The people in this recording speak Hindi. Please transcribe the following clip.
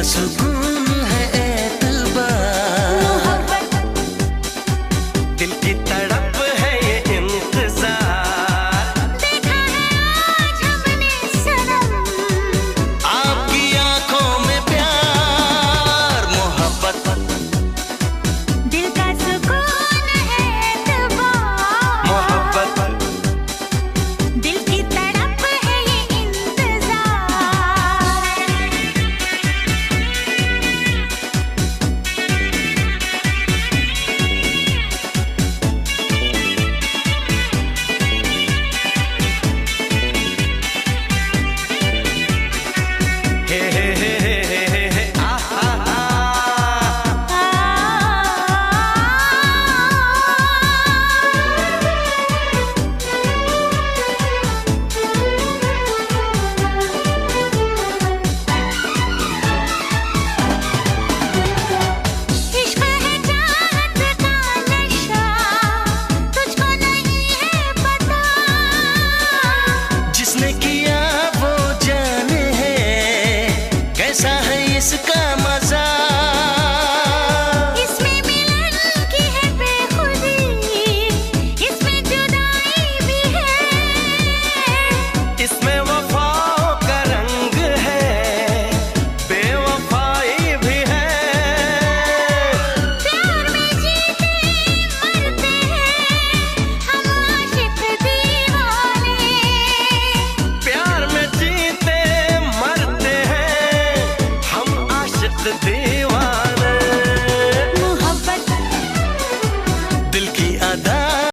का सुकून है एतबार, दिल की तड़प है ये इंतजार। देखा है आज हमने सनम, आपकी आंखों में प्यार मोहब्बत, दिल का सुकून है एतबार, मोहब्बत, दिल की तड़प है ये इंतजार। हे हे हे हे हे हे आहा इश्क है चाहत का नशा, तुझको नहीं है पता। जिसने किया वो जाने है कैसा है इसका मजा। इसमें मिलन की है बेखुदी, इसमें जुदाई भी है। इसमें वफाओं का रंग है, बेवफाई भी है। प्यार में जीते मरते हैं हम आशिक दीवाने। प्यार में जीते मरते हैं हम आशिक दीवाने।